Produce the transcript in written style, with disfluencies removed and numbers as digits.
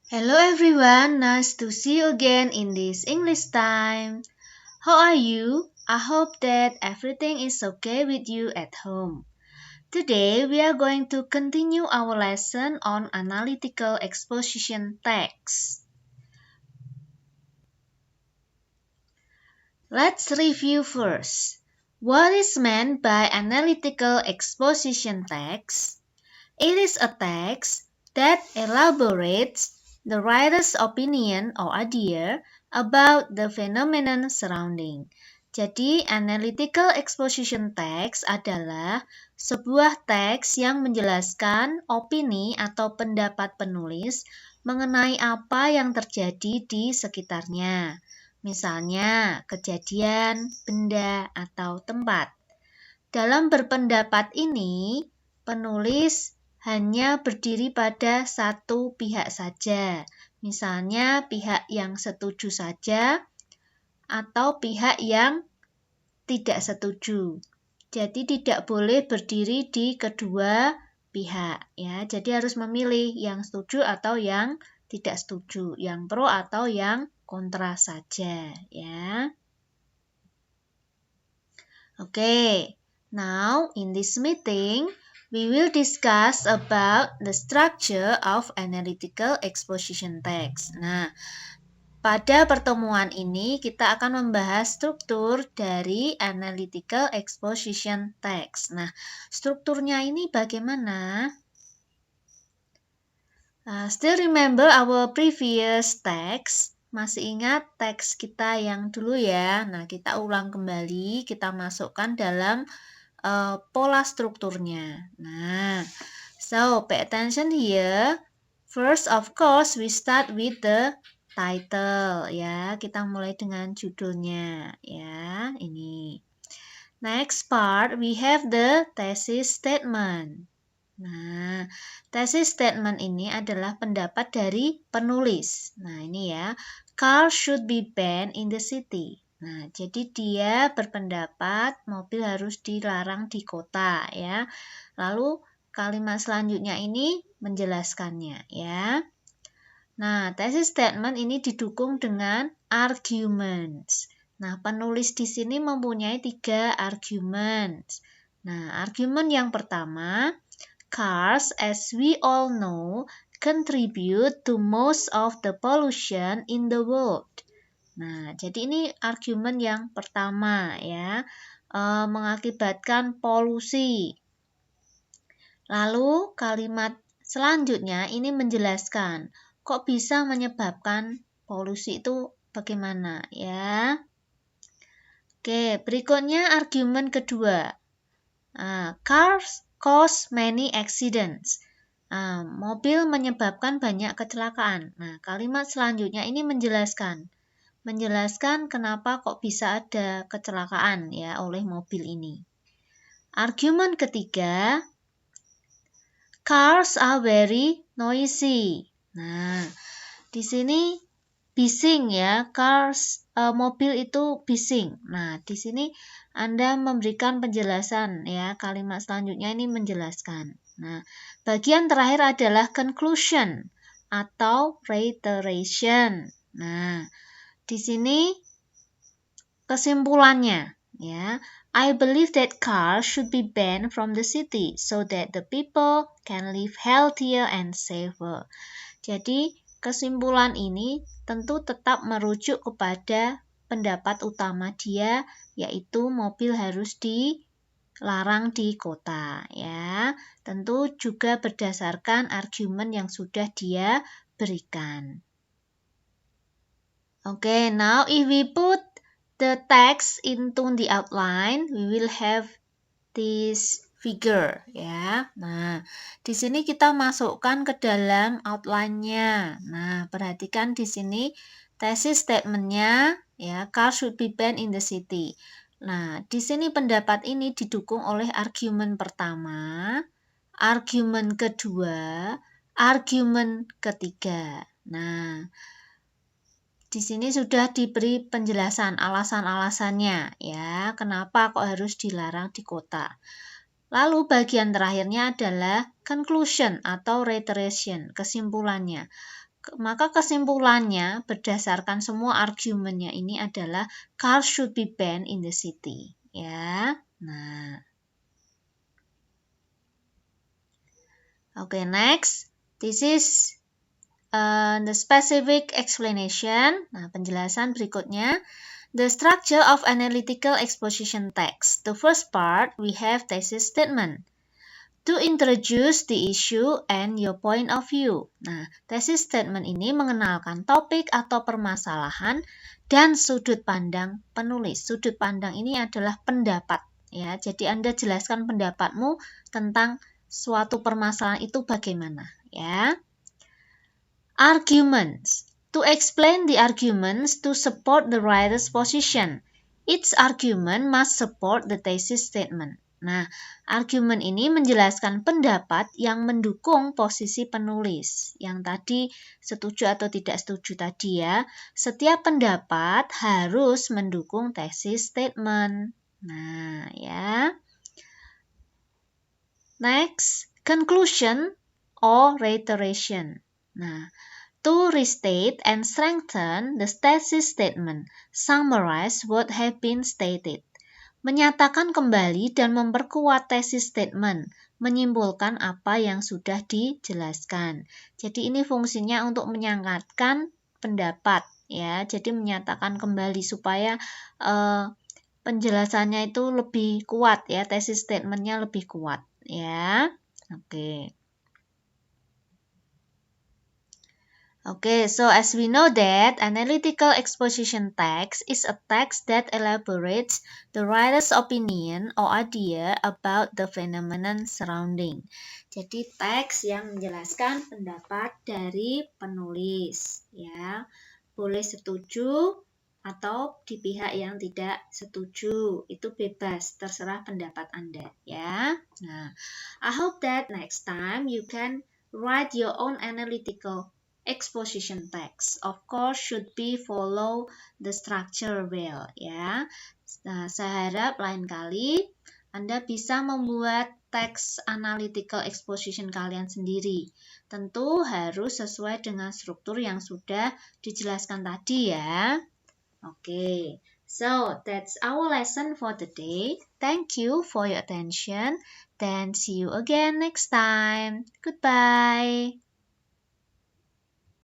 Hello everyone, nice to see you again in this English time. How are you? I hope that everything is okay with you at home. Today we are going to continue our lesson on analytical exposition text. Let's review first. What is meant by analytical exposition text? It is a text that elaborates the writer's opinion or idea about the phenomenon surrounding. Jadi, analytical exposition text adalah sebuah teks yang menjelaskan opini atau pendapat penulis mengenai apa yang terjadi di sekitarnya. Misalnya, kejadian, benda, atau tempat. Dalam berpendapat ini, penulis hanya berdiri pada satu pihak saja. Misalnya pihak yang setuju saja atau pihak yang tidak setuju. Jadi tidak boleh berdiri di kedua pihak ya. Jadi harus memilih yang setuju atau yang tidak setuju, yang pro atau yang kontra saja ya. Okay. Now, in this meeting, we will discuss about the structure of analytical exposition text. Nah, pada pertemuan ini kita akan membahas struktur dari analytical exposition text. Nah, strukturnya ini bagaimana? Still remember our previous text? Masih ingat teks kita yang dulu ya? Nah, kita ulang kembali, kita masukkan dalam pola strukturnya. Nah, so pay attention here. First, of course, we start with the title ya. Kita mulai dengan judulnya ya. Ini. Next part, we have the thesis statement. Nah, thesis statement ini adalah pendapat dari penulis. Nah, ini ya. Cars should be banned in the city. Nah, jadi dia berpendapat mobil harus dilarang di kota ya. Lalu kalimat selanjutnya ini menjelaskannya ya. Nah, thesis statement ini didukung dengan arguments. Nah, penulis di sini mempunyai 3 arguments. Nah, argumen yang pertama, cars, as we all know, contribute to most of the pollution in the world. Nah, jadi ini argumen yang pertama ya, mengakibatkan polusi. Lalu kalimat selanjutnya ini menjelaskan, kok bisa menyebabkan polusi itu bagaimana ya. Oke, berikutnya argumen kedua. Cars cause many accidents. Mobil menyebabkan banyak kecelakaan. Nah, kalimat selanjutnya ini menjelaskan kenapa kok bisa ada kecelakaan ya oleh mobil ini. Argumen ketiga, cars are very noisy. Nah, di sini bising ya, mobil itu bising. Nah, di sini Anda memberikan penjelasan ya, kalimat selanjutnya ini menjelaskan. Nah, bagian terakhir adalah conclusion atau reiteration. Nah, di sini kesimpulannya ya, I believe that cars should be banned from the city so that the people can live healthier and safer. Jadi, kesimpulan ini tentu tetap merujuk kepada pendapat utama dia, yaitu mobil harus dilarang di kota ya. Tentu juga berdasarkan argumen yang sudah dia berikan. Okay, now if we put the text into the outline, we will have this figure ya. Nah, di sini kita masukkan ke dalam outline-nya. Nah, perhatikan di sini thesis statement-nya ya, cars should be banned in the city. Nah, di sini pendapat ini didukung oleh argumen pertama, argumen kedua, argumen ketiga. Nah, di sini sudah diberi penjelasan alasan-alasannya ya, kenapa kok harus dilarang di kota. Lalu bagian terakhirnya adalah conclusion atau reiteration, kesimpulannya. Maka kesimpulannya berdasarkan semua argumennya ini adalah car should be banned in the city. Ya, nah. Okay, next. This is the specific explanation. Nah, penjelasan berikutnya. The structure of analytical exposition text. The first part, we have thesis statement. To introduce the issue and your point of view. Nah, thesis statement ini mengenalkan topik atau permasalahan dan sudut pandang penulis. Sudut pandang ini adalah pendapat, ya. Jadi Anda jelaskan pendapatmu tentang suatu permasalahan itu bagaimana, ya. Arguments. To explain the arguments to support the writer's position. Each argument must support the thesis statement. Nah, argumen ini menjelaskan pendapat yang mendukung posisi penulis. Yang tadi setuju atau tidak setuju tadi ya. Setiap pendapat harus mendukung thesis statement. Nah, ya. Next, conclusion or reiteration. Nah, to restate and strengthen the thesis statement, summarize what have been stated. Menyatakan kembali dan memperkuat tesis statement, menyimpulkan apa yang sudah dijelaskan. Jadi ini fungsinya untuk menyangkatkan pendapat, ya. Jadi menyatakan kembali supaya penjelasannya itu lebih kuat, ya. Tesis statementnya lebih kuat, ya. Oke. Okay, so as we know that analytical exposition text is a text that elaborates the writer's opinion or idea about the phenomenon surrounding. Jadi teks yang menjelaskan pendapat dari penulis, ya. Boleh setuju atau di pihak yang tidak setuju. Itu bebas, terserah pendapat Anda, ya. Nah, I hope that next time you can write your own analytical exposition text. Of course should be follow the structure well, ya. Nah, saya harap lain kali Anda bisa membuat teks analytical exposition kalian sendiri. Tentu harus sesuai dengan struktur yang sudah dijelaskan tadi ya. Okay, so that's our lesson for today. Thank you for your attention. Then see you again next time. Goodbye.